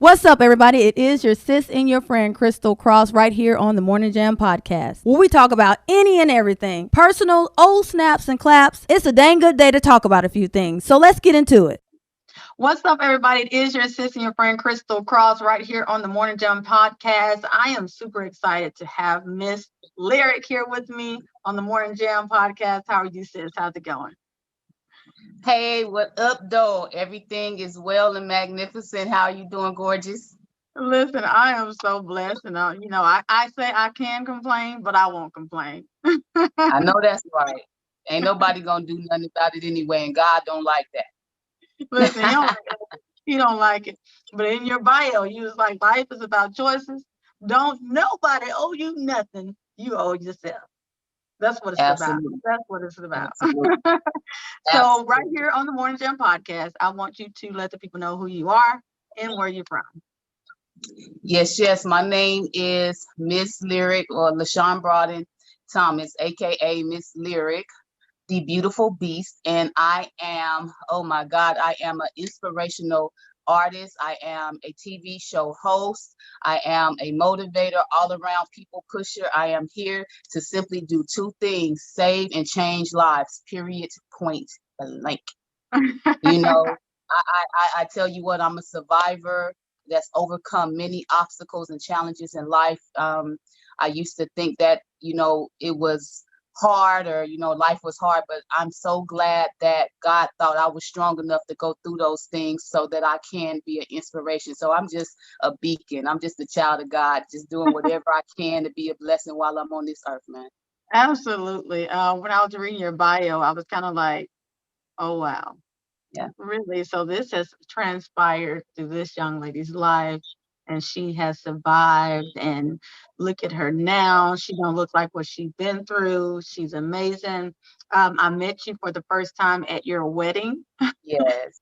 What's up, everybody? It is your sis and your friend, Crystal Cross, right here on the Morning Jam podcast, where we talk about any and everything. Personal, old snaps and claps. It's a dang good day to talk about a few things. So let's get into it. What's up, everybody? It is your sis and your friend, Crystal Cross, right here on the Morning Jam podcast. I am super excited to have Miss Lyrik here with me on the Morning Jam podcast. How are you, sis? How's it going? Hey, what up, though? Everything is well and magnificent. How are you doing, gorgeous? Listen, I am so blessed. And, I say I can complain, but I won't complain. I know that's right. Ain't nobody gonna do nothing about it anyway, and God don't like that. Listen, you don't like it. But in your bio, you was like, life is about choices. Don't nobody owe you nothing. You owe yourself. That's what it's Absolutely. about. That's what it's about. Absolutely. So right here on the Morning Jam podcast, I want you to let the people know who you are and where you're from. Yes. My name is Miss Lyrik, or LaShawn Broaden Thomas, aka Miss Lyrik, the beautiful beast. And I am, oh my God, I am an inspirational artist. I am a TV show host. I am a motivator, all around people pusher. I am here to simply do two things: save and change lives, period, point blank. I tell you what, I'm a survivor that's overcome many obstacles and challenges in life. I used to think that, it was hard, or life was hard, but I'm so glad that God thought I was strong enough to go through those things so that I can be an inspiration. So I'm just a beacon. I'm just a child of God, just doing whatever I can to be a blessing while I'm on this earth, man. Absolutely. When I was reading your bio, I was kind of like, oh, wow. Yeah. Really? So this has transpired through this young lady's life, and she has survived. And look at her now. She don't look like what she's been through. She's amazing. I met you for the first time at your wedding. Yes.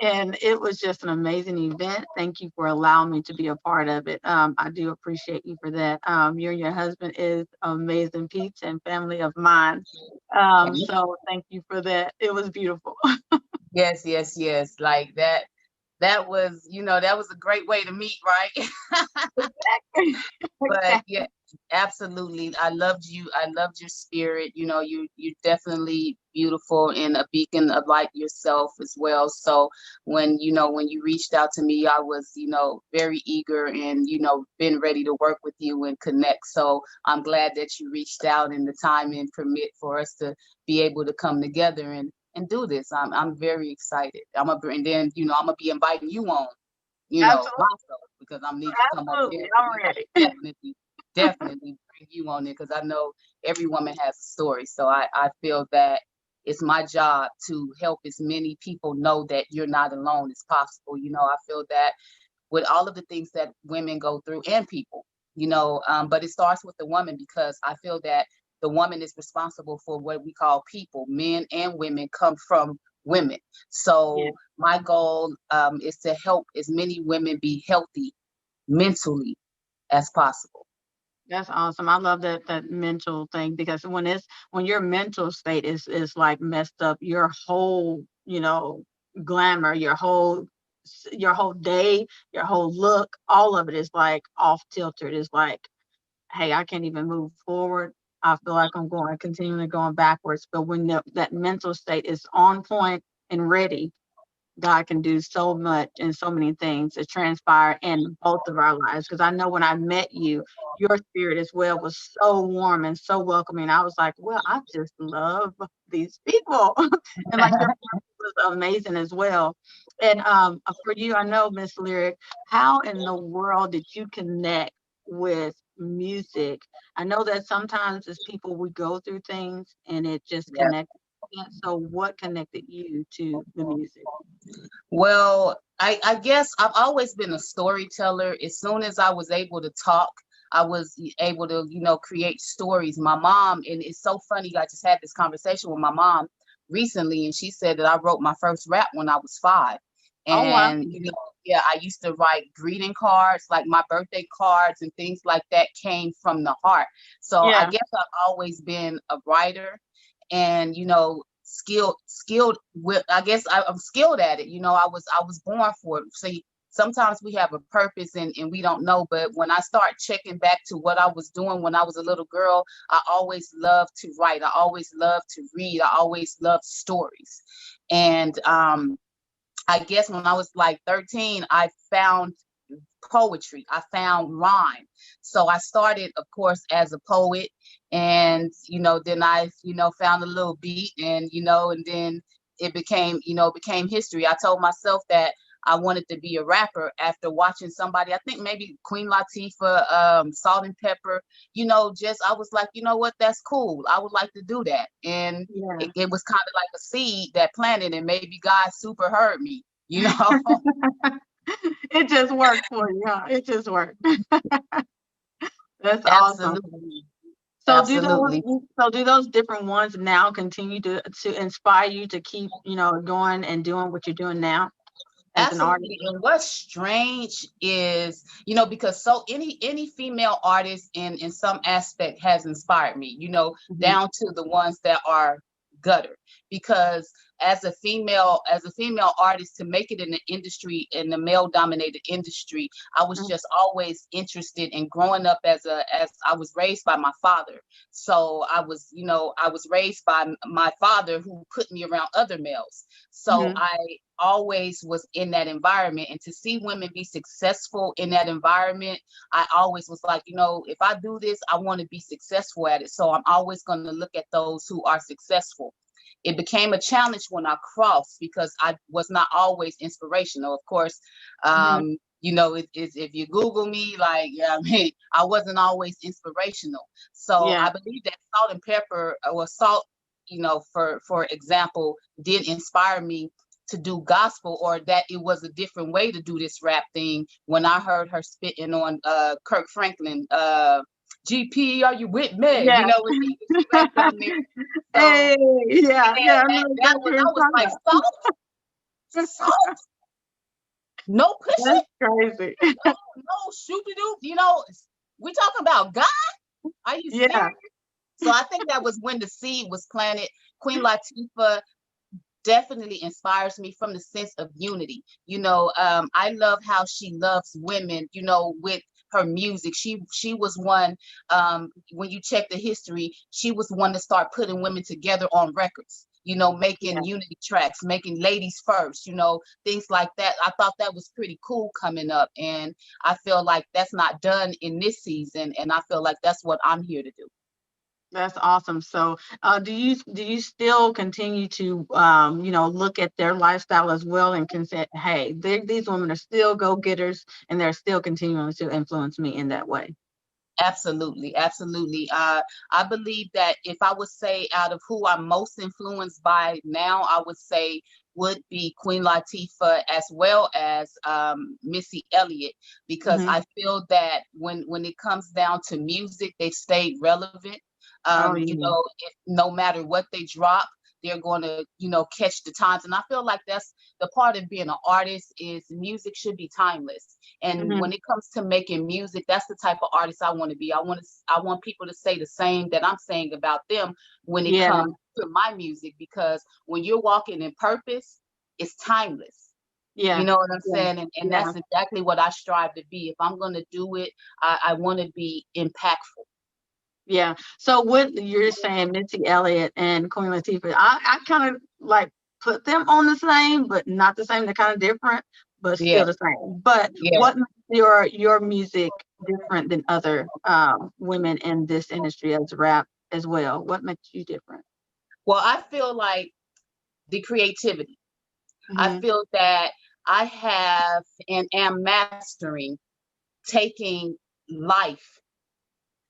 And it was just an amazing event. Thank you for allowing me to be a part of it. I do appreciate you for that. You and your husband is amazing peeps and family of mine. So thank you for that. It was beautiful. Yes. Like that. That was, that was a great way to meet, right? But yeah, absolutely. I loved you. I loved your spirit. You're definitely beautiful and a beacon of light yourself as well. So when you reached out to me, I was, very eager and, been ready to work with you and connect. So I'm glad that you reached out, and the time and permit for us to be able to come together and do this. I'm very excited. I'm gonna be inviting you on, Absolutely. myself, because I need to come up there. I'm ready. Definitely bring you on it, because I know every woman has a story. So I feel that it's my job to help as many people know that you're not alone as possible. I feel that with all of the things that women go through, and people, but it starts with the woman, because I feel that the woman is responsible for what we call people. Men and women come from women. So Yeah. my goal is to help as many women be healthy mentally as possible. That's awesome. I love that mental thing, because when your mental state is like messed up, your whole, glamour, your whole day, your whole look, all of it is like off tilted. It's like, hey, I can't even move forward. I feel like I'm continually going backwards. But when that mental state is on point and ready, God can do so much and so many things to transpire in both of our lives. Because I know when I met you, your spirit as well was so warm and so welcoming. I was like, well, I just love these people. And like your family was amazing as well. And for you, I know, Miss Lyrik, how in the world did you connect with music? I know that sometimes as people we go through things and it just Yeah. connects. So what connected you to the music? Well, I guess I've always been a storyteller. As soon as I was able to talk, I was able to, create stories. My mom, and it's so funny, I just had this conversation with my mom recently, and she said that I wrote my first rap when I was 5. Oh, wow. And, yeah, I used to write greeting cards, like my birthday cards and things like that came from the heart. So I Yeah. guess I've always been a writer, and, skilled with, I guess I'm skilled at it. I was born for it. See, sometimes we have a purpose and we don't know. But when I start checking back to what I was doing when I was a little girl, I always loved to write. I always loved to read. I always loved stories. And I guess when I was like 13, I found poetry. I found rhyme. So I started, of course, as a poet, and then I found a little beat, and and then it became history. I told myself that I wanted to be a rapper after watching somebody, I think maybe Queen Latifah, Salt and Pepper, just I was like, you know what, that's cool. I would like to do that. And Yeah. it was kind of like a seed that planted, and maybe God super heard me, you know. It just worked for you, huh? It just worked. That's awesome. Absolutely. So Absolutely. do those different ones now continue to inspire you to keep, going and doing what you're doing now as an artist? Absolutely. And what's strange is, because so any female artist in some aspect has inspired me, Mhm. down to the ones that are gutter. Because as a female artist, to make it in the industry, in the male dominated industry, I was Mhm. just always interested in growing up as I was raised by my father. So I was raised by my father, who put me around other males. So Mhm. I always was in that environment, and to see women be successful in that environment, I always was like, if I do this, I want to be successful at it. So I'm always going to look at those who are successful. It became a challenge when I crossed, because I was not always inspirational. Of course, Mhm. if you Google me, like, yeah, I mean, I wasn't always inspirational. So Yeah. I believe that Salt and Pepper, or Salt, for example, did inspire me to do gospel, or that it was a different way to do this rap thing, when I heard her spitting on Kirk Franklin, GP, are you with me? Yeah. When she rapped on there. So Hey, yeah, yeah, yeah, I know that exactly was, what I you're was talking like, about. salt, no That's pushing, crazy. no shooby doo. We talking about God? Are you Yeah. serious? So I think that was when the seed was planted. Queen Latifah definitely inspires me from the sense of unity. I love how she loves women, with her music. She was one, when you check the history, she was one to start putting women together on records, Yeah. making unity tracks, making ladies first, things like that. I thought that was pretty cool coming up. And I feel like that's not done in this season. And I feel like that's what I'm here to do. That's awesome. So, do you still continue to look at their lifestyle as well and can say, hey, these women are still go-getters and they're still continuing to influence me in that way? Absolutely, absolutely. I believe that if I would say out of who I'm most influenced by now, I would say would be Queen Latifah, as well as Missy Elliott, because Hmm. I feel that when it comes down to music, they've stayed relevant. Oh yeah. No matter what they drop, they're going to, catch the times. And I feel like that's the part of being an artist, is music should be timeless. And Hmm. when it comes to making music, that's the type of artist I want to be. I want people to say the same that I'm saying about them when it Yeah. comes to my music, because when you're walking in purpose, it's timeless. You Yeah. know what I'm Yeah. saying? And Yeah. that's exactly what I strive to be. If I'm going to do it, I want to be impactful. Yeah. So what you're saying, Missy Elliott and Queen Latifah, I kind of like put them on the same, but not the same. They're kind of different, but Yeah, still the same. But yeah. what makes your music different than other women in this industry as rap as well? What makes you different? Well, I feel like the creativity. I Hmm. feel that I have and am mastering taking life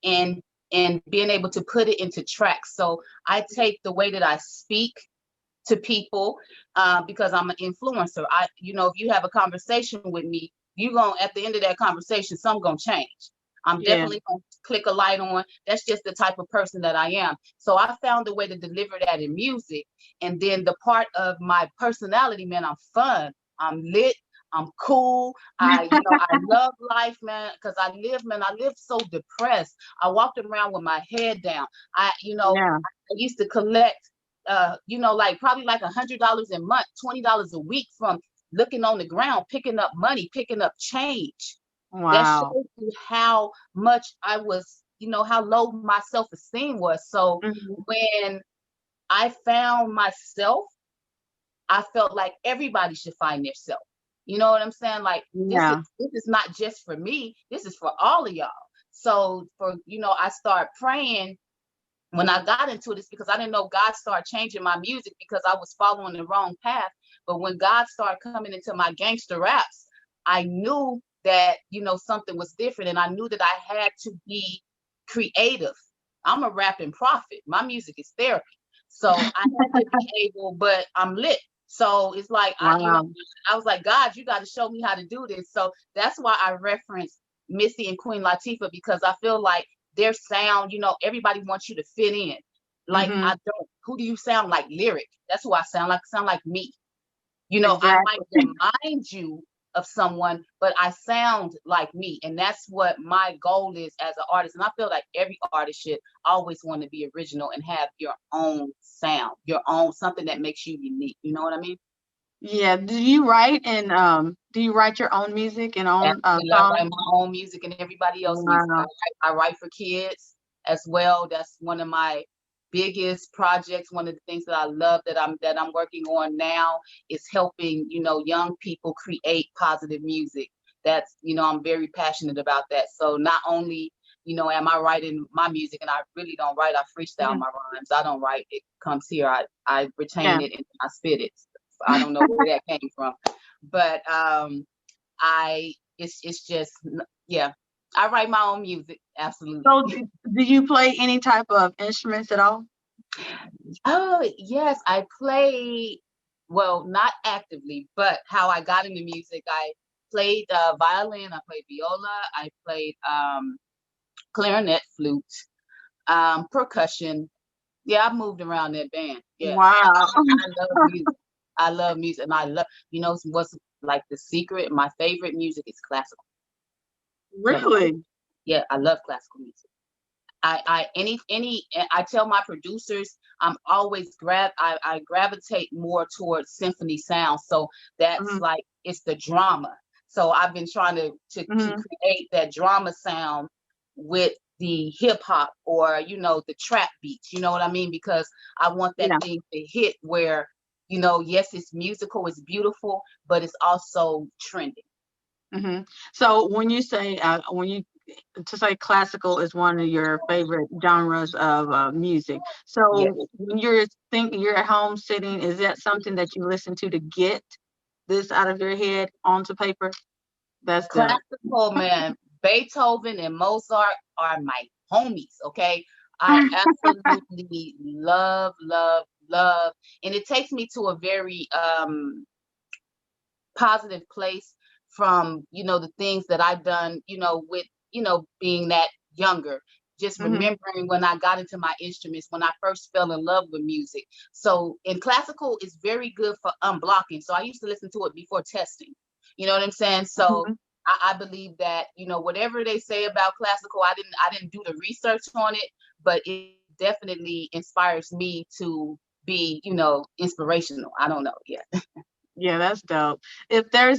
and being able to put it into tracks. So I take the way that I speak to people, because I'm an influencer. If you have a conversation with me, you going at the end of that conversation, something gonna change. I'm Yeah. definitely gonna click a light on. That's just the type of person that I am. So I found a way to deliver that in music. And then the part of my personality, man, I'm fun. I'm lit. I'm cool. I love life, man, because I lived so depressed. I walked around with my head down. Yeah. I used to collect, like probably like $100 a month, $20 a week from looking on the ground, picking up money, picking up change. That Wow. shows you how much I was, how low my self-esteem was. So Mhm. when I found myself, I felt like everybody should find their self. You know what I'm saying? Like Yeah. this is not just for me. This is for all of y'all. So I start praying when I got into this, because I didn't know God started changing my music because I was following the wrong path. But when God started coming into my gangster raps, I knew that, something was different. And I knew that I had to be creative. I'm a rapping prophet. My music is therapy. So I had to be able, but I'm lit. So it's like, Wow. I was like, God, you got to show me how to do this. So that's why I reference Missy and Queen Latifah, because I feel like their sound, everybody wants you to fit in. Like, Mhm. I don't. Who do you sound like? Lyrik. That's who I sound like. I sound like me. I might Exactly. remind you of someone, but I sound like me. And that's what my goal is as an artist. And I feel like every artist should always want to be original and have your own sound, your own, something that makes you unique. You know what I mean? Yeah. Do you write your own music and own Absolutely. I songs? write my own music and everybody else's music. Wow. I write for kids as well. That's one of my biggest projects. One of the things that I love that I'm working on now is helping, young people create positive music. That's, I'm very passionate about that. So not only, am I writing my music, and I really don't write, I freestyle Mhm. my rhymes. I don't write, it comes here. I retain Yeah. it and I spit it. I don't know where that came from. But it's just, yeah, I write my own music. Absolutely. So do you play any type of instruments at all? Oh, yes, I play, well, not actively, but how I got into music, I played violin, I played viola, I played clarinet, flute, percussion. Yeah, I moved around that band. Yeah, Wow. I love music. I love music, and I love, what's like the secret? My favorite music is classical. Love classical. Really? Yeah, I love classical music. I tell my producers I'm always I gravitate more towards symphony sound. So that's Mhm. like, it's the drama. So I've been trying to Mhm. create that drama sound with the hip hop, or the trap beats. You know what I mean? Because I want that Yeah. thing to hit where, yes, it's musical, it's beautiful, but it's also trending. Mhm. So when you to say classical is one of your favorite genres of music. Yes. So when you're at home sitting, is that something that you listen to get this out of your head onto paper? That's dope. Classical, man, Beethoven and Mozart are my homies, okay? I absolutely love, love, love. And it takes me to a very positive place from, the things that I've done, with, being that younger. Just Mhm. remembering when I got into my instruments, when I first fell in love with music. So, in classical is very good for unblocking. So I used to listen to it before testing. You know what I'm saying? So Mhm. I believe that, whatever they say about classical, I didn't do the research on it, but it definitely inspires me to be, inspirational. I don't know. Yeah. Yeah, that's dope. Is there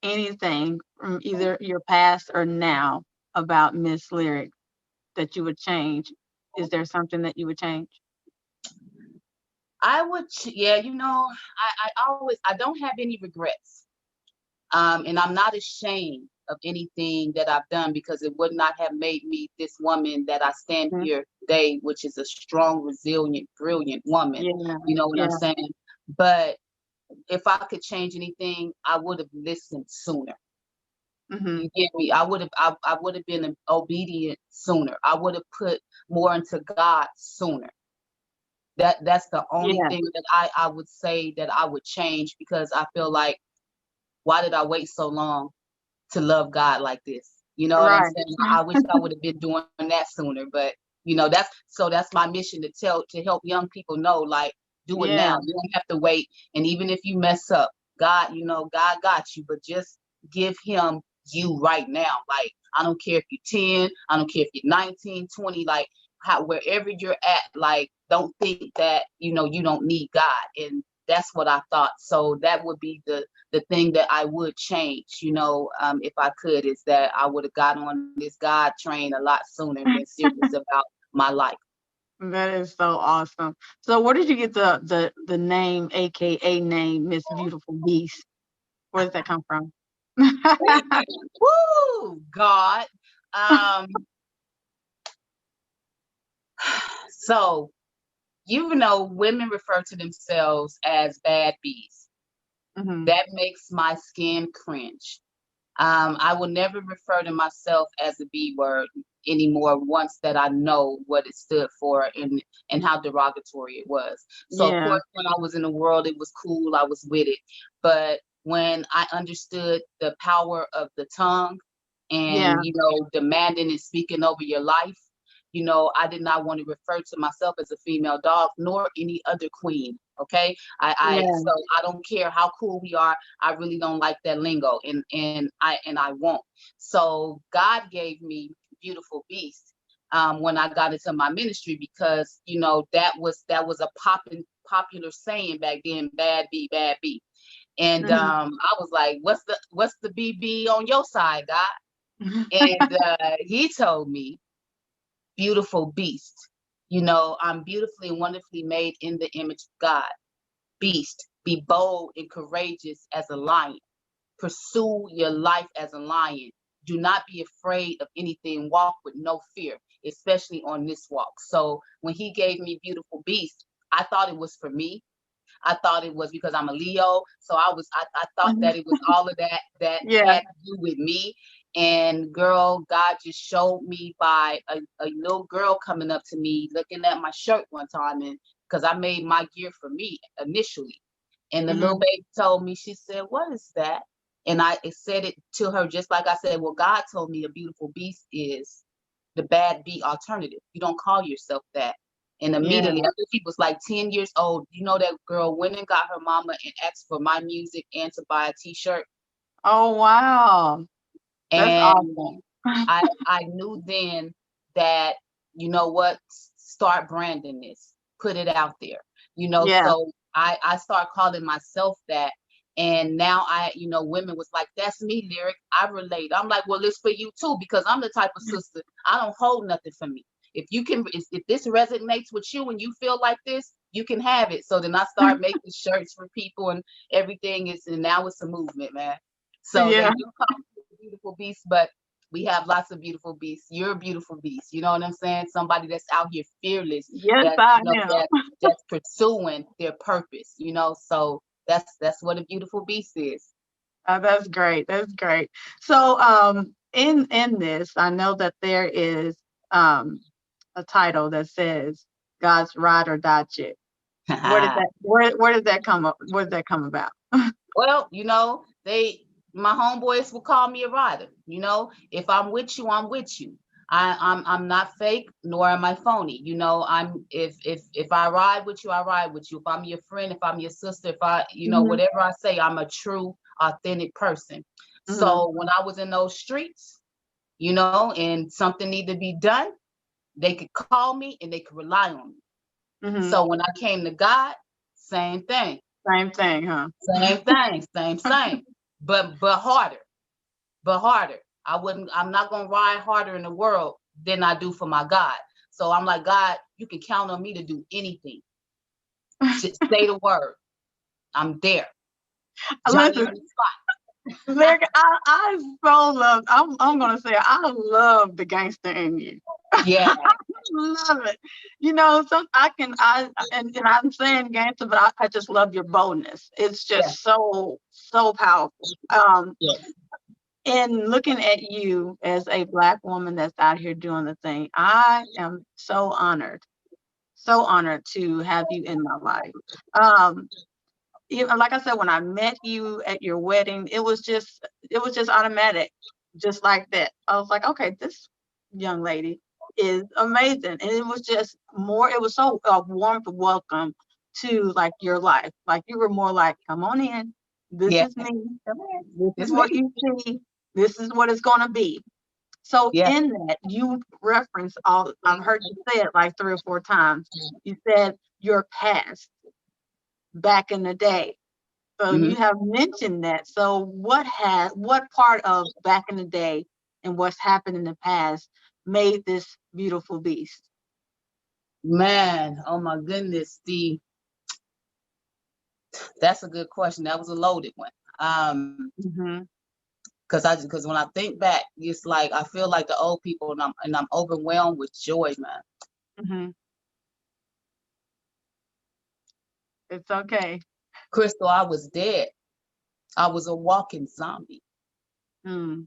anything from either your past or now about Miss Lyric that you would change? Is there something that you would change? Yeah, I don't have any regrets. And I'm not ashamed of anything that I've done, because it would not have made me this woman that I stand Mhm. here today, which is a strong, resilient, brilliant woman. Yeah, You know what I'm yeah. saying? But if I could change anything, I would have listened sooner. Mhm. You get me? I would have been obedient sooner. I would have put more into God sooner. That's the only Yeah, thing that I would say that I would change, because I feel like, why did I wait so long to love God like this? You know what I'm right. saying? I wish I would have been doing that sooner, but that's my mission, to help young people know, like, do it Yeah, now. You don't have to wait. And even if you mess up, God, God got you, but just give him you right now. Like, I don't care if you're 10, I don't care if you're 19, 20, like, wherever you're at, like, don't think that, you don't need God. And that's what I thought. So that would be the thing that I would change, if I could, is that I would have got on this God train a lot sooner and been serious about my life. That is so awesome. So where did you get the name, aka name, Miss Beautiful Beast? Where does that come from? Woo, God. So, women refer to themselves as bad bees. Mhm. That makes my skin cringe. I will never refer to myself as a B word anymore once that I know what it stood for and how derogatory it was. So of Yeah. course, when I was in the world, it was cool. I was with it. But when I understood the power of the tongue Yeah. and, demanding and speaking over your life, I did not want to refer to myself as a female dog nor any other queen. Okay. Yeah. So I don't care how cool we are. I really don't like that lingo and I won't. So God gave me Beautiful Beast when I got into my ministry because, that was a popular saying back then, bad B, bad B. And Mhm. I was like, what's the BB on your side, God? And he told me, Beautiful Beast. I'm beautifully and wonderfully made in the image of God. Beast, be bold and courageous as a lion. Pursue your life as a lion. Do not be afraid of anything. Walk with no fear, especially on this walk. So when he gave me Beautiful Beast, I thought it was for me. I thought it was because I'm a Leo. So I thought that it was all of that Yeah. had to do with me. And girl, God just showed me by a little girl coming up to me, looking at my shirt one time, and because I made my gear for me initially. And the little Mhm. baby told me, she said, what is that? And I said it to her just like I said, well, God told me a Beautiful Beast is the bad bee alternative. You don't call yourself that. And Yeah. immediately, I think she was like 10 years old. That girl went and got her mama and asked for my music and to buy a t-shirt. Oh wow. That's And awesome. I knew then that, what, start branding this, put it out there, Yeah. so I start calling myself that. And now women was like, that's me, Lyrik. I relate. I'm like, well, it's for you too, because I'm the type of sister, I don't hold nothing for me. If this resonates with you and you feel like this, you can have it. So then I start making shirts for people and everything and now it's a movement, man. So they Yeah. do call me a Beautiful Beast, but we have lots of beautiful beasts. You're a beautiful beast. You know what I'm saying? Somebody that's out here fearless, Yes, that I that am. that's pursuing their purpose. So that's what a beautiful beast is. That's great. That's great. So, in this, I know that there is a title that says God's Ride or Die Chick. Where did that come up? Where did that come about? Well, my homeboys will call me a rider. If I'm with you, I'm with you. I'm not fake, nor am I phony. I'm if I ride with you, I ride with you. If I'm your friend, if I'm your sister, if I, Hmm. whatever I say, I'm a true, authentic person. Hmm. So when I was in those streets, and something needed to be done, they could call me and they could rely on me. Hmm. So when I came to God, same thing. Same thing, huh? Same thing, same. But harder. But harder. I'm not gonna ride harder in the world than I do for my God. So I'm like, God, you can count on me to do anything. Just say the word. I'm there. Johnny Listen, on the spot. Lyric, I so love. I'm gonna say I love the gangster in you. Yeah. Love it. Some and I'm saying gangster, but I just love your boldness. It's Yeah. just so powerful. Yeah. And looking at you as a Black woman that's out here doing the thing, I am so honored to have you in my life. Um, like I said, when I met you at your wedding, it was just automatic, just like that. I was like, okay, this young lady is amazing, and it was just more. It was so warm welcome to like your life. Like you were more like, come on in. This Yeah. is me. Come on. This is It's what me. you see. This is what it's gonna be. So Yeah. in that, you reference all. I've heard you say it like 3 or 4 times. You said your past. back in the day. So Hmm. you have mentioned that. So what part of back in the day and what's happened in the past made this beautiful beast? Man, oh my goodness, that's a good question. That was a loaded one. Mm-hmm. Because when I think back, it's like I feel like the old people, and I'm overwhelmed with joy, man. Mm-hmm. It's okay. Crystal, I was dead. I was a walking zombie Mm.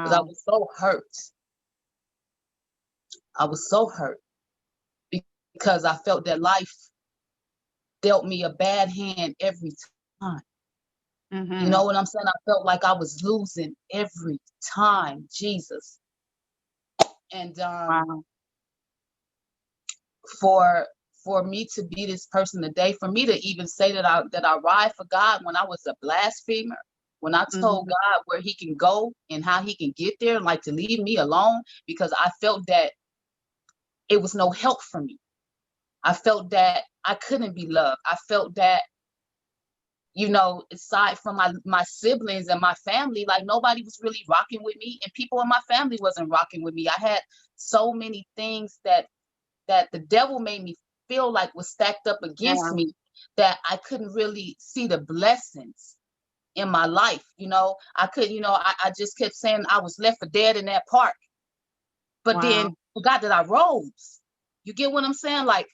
because I Wow. was so hurt. I was so hurt because I felt that life dealt me a bad hand every time. You Mm-hmm. know what I'm saying? I felt like I was losing every time, Jesus. And Wow. for for me to be this person today, for me to even say that I ride for God when I was a blasphemer, when I told Mm-hmm. God where he can go and how he can get there, like to leave me alone, because I felt that it was no help for me. I felt that I couldn't be loved. I felt that, aside from my siblings and my family, like nobody was really rocking with me, and people in my family wasn't rocking with me. I had so many things that the devil made me feel like was stacked up against Yeah. me, that I couldn't really see the blessings in my life. I could, I just kept saying I was left for dead in that park, but then Wow. forgot that I rose. You get what I'm saying? Like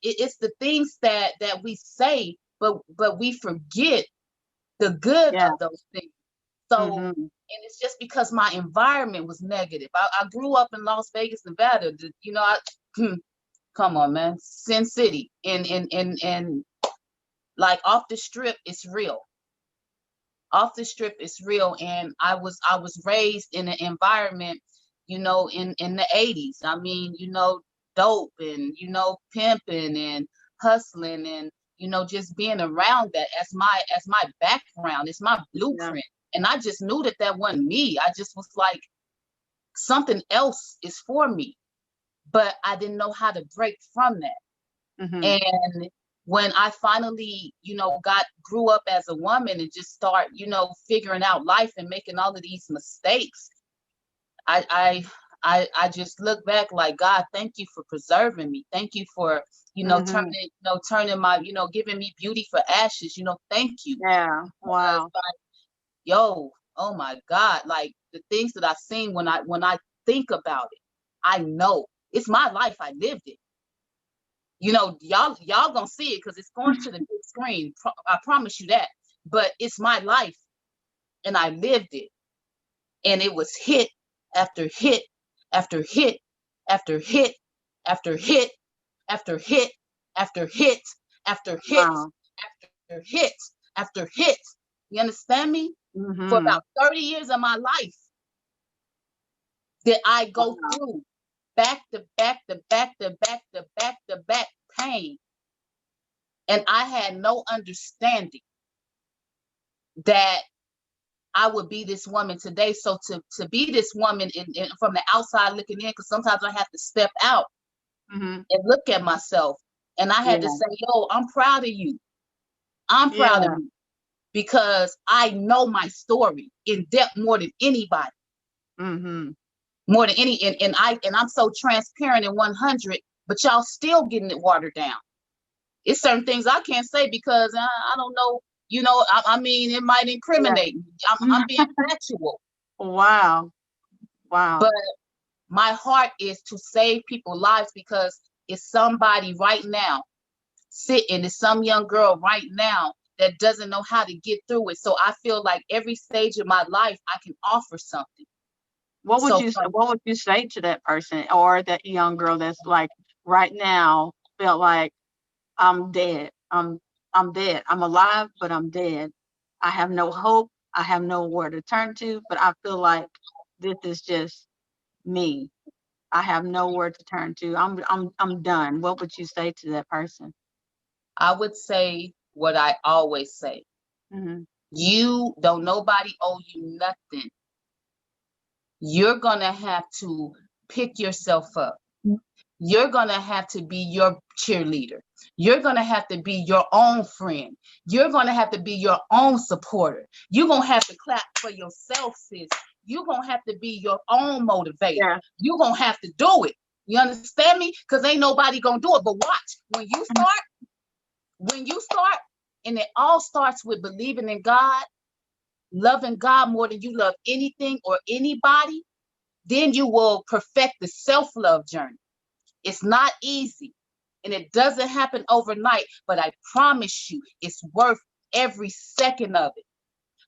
it's the things that we say, but we forget the good Yeah. of those things. So, Mm-hmm. and it's just because my environment was negative. I grew up in Las Vegas, Nevada. I come on, man, Sin City, and like off the strip, it's real. Off the strip, it's real. And I was raised in an environment, in the 80s. I mean, dope and pimping and hustling and just being around that as my background. It's my Yeah. blueprint. And I just knew that wasn't me. I just was like, something else is for me, but I didn't know how to break from that. Mm-hmm. And when I finally, grew up as a woman and just start, figuring out life and making all of these mistakes, I I I just look back like, God, thank you for preserving me. Thank you for, Mm-hmm. turning my, giving me beauty for ashes. Thank you. Yeah. Because Wow. like, yo, oh my God, like the things that I've seen when I think about it, I know it's my life. I lived it. Y'all gonna see it because it's going to the big screen. I promise you that. But it's my life, and I lived it, and it was hit after hit after hit after hit after hit after hit after hit after hit Wow. after hit after hit. You understand me? For Mm-hmm. about 30 years of my life, that I go Wow. through back to back to back to back to back to back pain. And I had no understanding that I would be this woman today. So to be this woman from the outside looking in, because sometimes I have to step out Mm-hmm. and look at myself. And I had to Yeah. say, yo, I'm proud of you. I'm proud of Yeah. you because I know my story in depth more than anybody, Mm-hmm. more than any. And I'm so transparent and 100, but y'all still getting it watered down. It's certain things I can't say because I don't know. I mean, it might Yeah. incriminate me. I'm being factual, Wow. but Wow. my heart is to save people's lives because it's somebody right now sitting, it's some young girl right now that doesn't know how to get through it. So I feel like every stage of my life, I can offer something. So from What would you say to that person or that young girl that's like right now felt like I'm dead. I'm dead. I'm alive, but I'm dead. I have no hope. I have nowhere to turn to, but I feel like this is just me. I have nowhere to turn to. I'm done. What would you say to that person? I would say what I always say. Hmm. You don't nobody owe you nothing. You're gonna have to pick yourself up. You're going to have to be your cheerleader. You're going to have to be your own friend. You're going to have to be your own supporter. You're going to have to clap for yourself, sis. You're going to have to be your own motivator. Yeah. You're going to have to do it. You understand me? Because ain't nobody going to do it. But watch, when you start, and it all starts with believing in God, loving God more than you love anything or anybody, then you will perfect the self-love journey. It's not easy, and it doesn't happen overnight, but I promise you it's worth every second of it.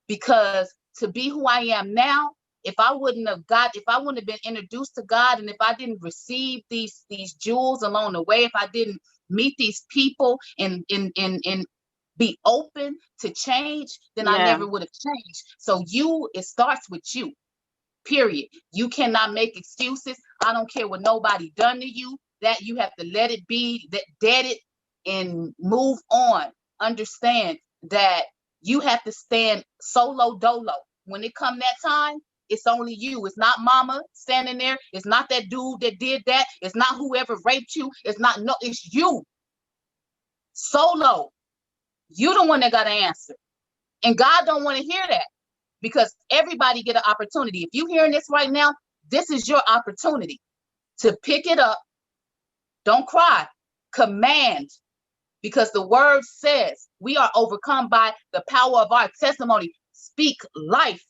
Because to be who I am now, if I wouldn't have been introduced to God, and if I didn't receive these jewels along the way, if I didn't meet these people and be open to change, then I never would have changed. So it starts with you, period. You cannot make excuses. I don't care what nobody done to you. That you have to let it be, dead it, and move on. Understand that you have to stand solo dolo. When it come that time, it's only you. It's not mama standing there. It's not that dude that did that. It's not whoever raped you. It's you. Solo. You the one that got to answer. And God don't want to hear that, because everybody get an opportunity. If you hearing this right now, this is your opportunity to pick it up. Don't cry. Command. Because the word says we are overcome by the power of our testimony. Speak life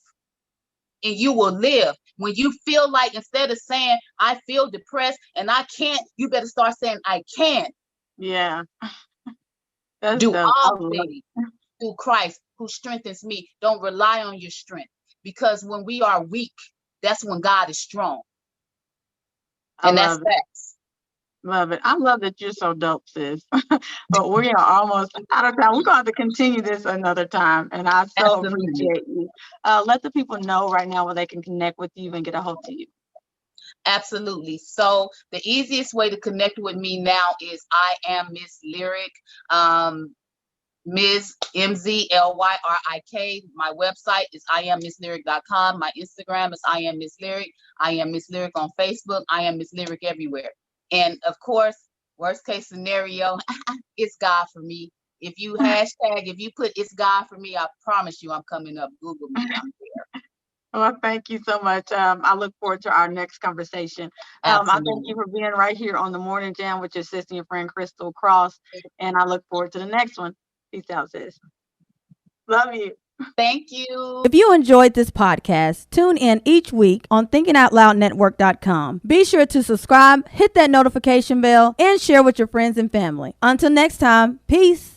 and you will live. When you feel like, instead of saying, I feel depressed and I can't, you better start saying, I can. Yeah. That's do dope. all things through Christ who strengthens me. Don't rely on your strength. Because when we are weak, that's when God is strong. And that's facts. Love it. I love that you're so dope, sis. But we are almost out of time. We're going to have to continue this another time. And I so appreciate you. Let the people know right now where they can connect with you and get a hold of you. Absolutely. So the easiest way to connect with me now is I am Miss Lyrik. Ms. MZLYRIK. My website is IamMissLyrik.com. My Instagram is I am Miss Lyrik. I am Miss Lyrik on Facebook. I am Miss Lyrik everywhere. And of course, worst case scenario, it's God for me. If you put it's God for me, I promise you I'm coming up. Google me. I'm there. Well, thank you so much. I look forward to our next conversation. I thank you for being right here on the Morning Jam with your sister and your friend Crystal Cross. And I look forward to the next one. Peace out, sis. Love you. Thank you. If you enjoyed this podcast, tune in each week on thinkingoutloudnetwork.com. Be sure to subscribe, hit that notification bell, and share with your friends and family. Until next time, peace.